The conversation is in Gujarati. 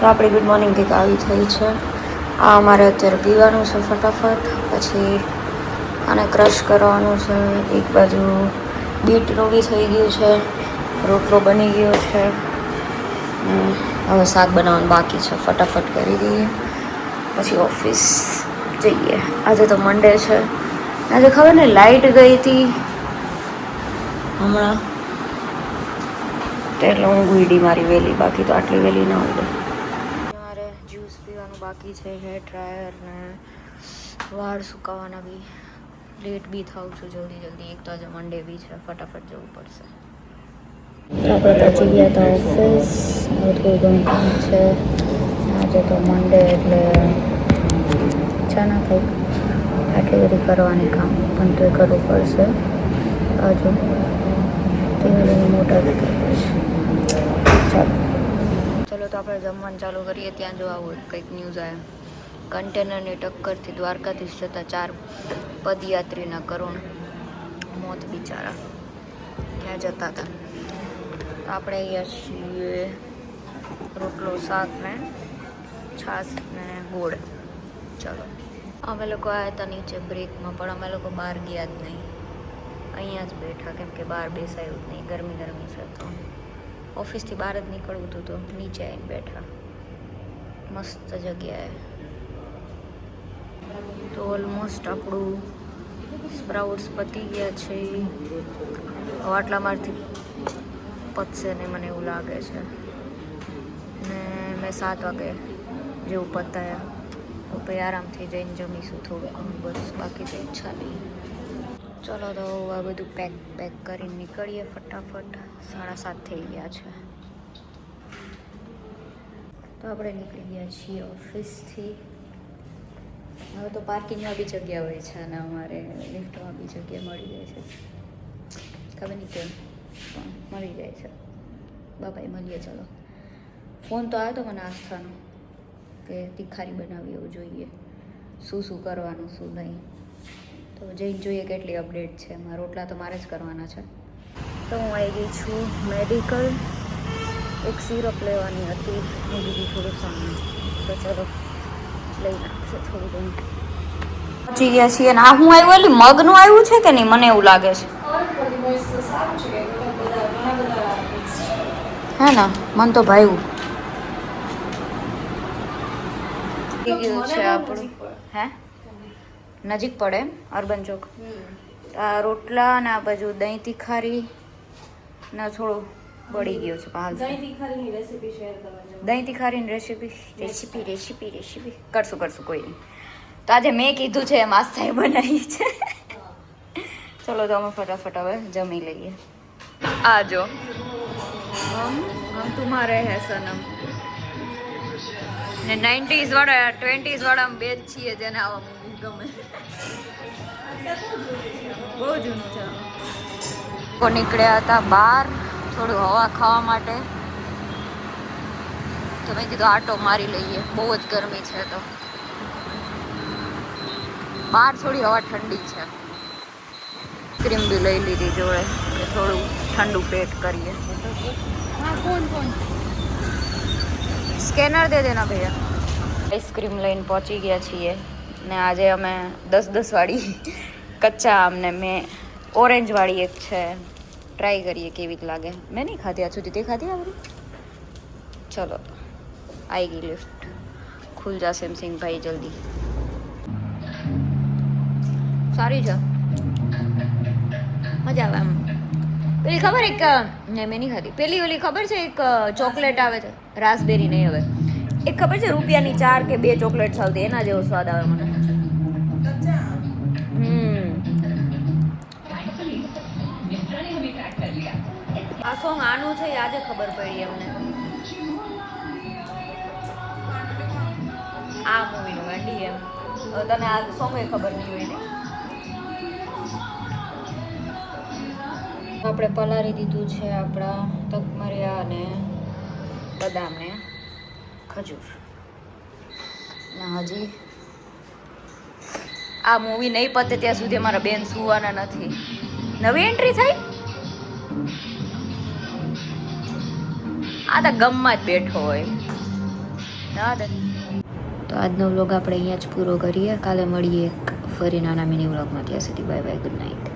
તો આપણી ગુડ મોર્નિંગ કંઈક આવી થઈ છે. આ અમારે અત્યારે પીવાનું છે ફટાફટ. પછી આને ક્રશ કરવાનું છે. એક બાજુ બીટનું બી થઈ ગયું છે, રોટલો બની ગયો છે. હવે શાક બનાવવાનું બાકી છે, ફટાફટ કરી દઈએ પછી ઓફિસ જઈએ. આજે તો મંડે છે. આજે ખબર ને લાઇટ ગઈ હતી હમણાં, એટલે હું ગુઈડી મારી વહેલી, બાકી તો આટલી વહેલી ના ઉડે. મારે જ્યુસ પીવાનું બાકી છે, હેર ડ્રાયર ને વાળ સુકાવવાના બી. લેટ બી થાઉં છું જલ્દી. એક તો આજે મંડે બી છે, ફટાફટ જવું પડશે. આપણે પહોંચી ગયા હતા ઓફિસ. થોડું ઘણું કામ છે. આજે તો મંડે એટલે ઈચ્છા ના થઈ આટલી બધી કરવાની કામ, પણ તો એ કરવું પડશે. હજુ ધીમે મોટા છે. ચલો તો આપણે જમવાનું ચાલુ કરીએ. ત્યાં જો આવું કંઈક ન્યૂઝ આવ્યા, કન્ટેનરની ટક્કરથી દ્વારકાધીશ જતા 4 પદયાત્રીના કરુણ મોત. બિચારા ક્યાં જતા હતા. આપણે અહીંયા છીએ. રોટલો, શાક ને છાશ ને ગોળ. ચલો અમે લોકો આવ્યા હતા નીચે બ્રેકમાં, પણ અમે લોકો બહાર ગયા જ નહીં. અહીંયા જ બેઠા, કેમ કે બહાર બેસાયું જ નહીં. ગરમી છે તો ઓફિસથી બહાર જ નીકળવું હતું, તો નીચે આવીને બેઠા મસ્ત જગ્યાએ. તો ઓલમોસ્ટ આપણું સ્પ્રાઉટ્સ પતી ગયા છે. આટલામાંથી પતશે ને મને એવું લાગે છે. ને મેં 7 વાગે જેવું પતાયા, તો પછી આરામથી જઈને જમીશું થોડું ઘણું, બસ. બાકી તો ઈચ્છા નહીં. ચલો તો આ બધું પેક કરીને નીકળીએ ફટાફટ. 7:30 થઈ ગયા છે. તો આપણે નીકળી ગયા છીએ ઓફિસથી. હવે તો પાર્કિંગમાં બી જગ્યા હોય છે, અને અમારે લિફ્ટમાં બી જગ્યા મળી જાય છે. ખબર નહીં કેમ, પણ મળી જાય છે. બાપાએ મળીએ. ચલો, ફોન તો આવ્યો તો મને આસ્થાનો કે તીખારી બનાવી એવું જોઈએ, શું કરવાનું શું નહીં. તો જઈને જોઈએ કેટલી અપડેટ છે. મારા રોટલા તો મારે જ કરવાના છે. તો હું આવી ગઈ છું મેડિકલ. એક સિરપ લેવાની હતી, હું બીજી થોડું સામાન. તો ચલો લઈ નાખશે થોડું ઘણું. પહોંચી ગયા છીએ. ને આ હું આવ્યું એટલે મગનું આવ્યું છે કે નહીં, મને એવું લાગે છે. હે ને, મને તો ભાવ્યું. ગયું છે આપણું. હે નજીક પડે અર્બન ચોક. આ રોટલા ને આ બાજુ દહીં તીખારી ને થોડું બળી ગયું છે. દહીં તીખારીની રેસીપી કરશું કોઈ નહીં. તો આજે મેં કીધું છે એમ આસ્થાએ બનાવી છે. ચલો તો અમે ફટાફટ હવે જમી લઈએ. આ જો હમ તુમ્હારે હે સનમ ને 90s વાળા 20s વાળા બે જ છીએ જેને આવા મૂવી ગમે. બહુ જૂનું છે. નીકળ્યા હતા બહાર થોડું હવા ખાવા માટે, તો મેં કીધું આટો મારી લઈએ. બહુ જ ગરમી છે, તો બહાર થોડી હવા ઠંડી છે. ક્રીમ બી લઈ લીધી જોડે કે થોડું ઠંડુ પેટ કરીએ. સ્કેનર દે દેના ભૈયા. આઈસ્ક્રીમ લઈને પહોંચી ગયા છીએ. ને આજે અમે 10 વાળી કચ્ચા આમને મેં ઓરેન્જવાળી એક છે, ટ્રાય કરીએ કેવી લાગે. મેં નહીં ખાધી આજ સુધી. તે ખાધી આવડી? ચલો આવી ગઈ લિફ્ટ. ખુલ જા સિંહભાઈ જલ્દી. સારી છે, મજા આવે આમ. પેલી ખબર એક ને મેં નહીં ખાધી. પેલી ઓલી ખબર છે એક ચોકલેટ આવે છે, રાસબેરી નહીં, હવે એક ખબર છે રૂપિયાની 4 કે 2 ચોકલેટ આવતી, એના જેવો સ્વાદ આવે મને. આ સોંગ આનું છે, આજે ખબર પડી અમને. આ મૂવીનું ગાંડી એમ. તને આ સોંગ ખબર નહીં હોય ને. આપણે પલાળી દીધું છે આપણા તકમરિયા અને બદામ ને ખજૂર. ને હજી આ મૂવી નહીં પતે ત્યાં સુધી અમારા બેન સુવાના નથી. નવી એન્ટ્રી થઈ. આ તો ગમમાં જ બેઠો હોય. ના દે. તો આજનો વ્લોગ આપણે અહીંયા જ પૂરો કરીએ. કાલે મળીએ એક ફરી નાના મિની વ્લોગમાં. ત્યાં સુધી બાય બાય, ગુડ નાઇટ.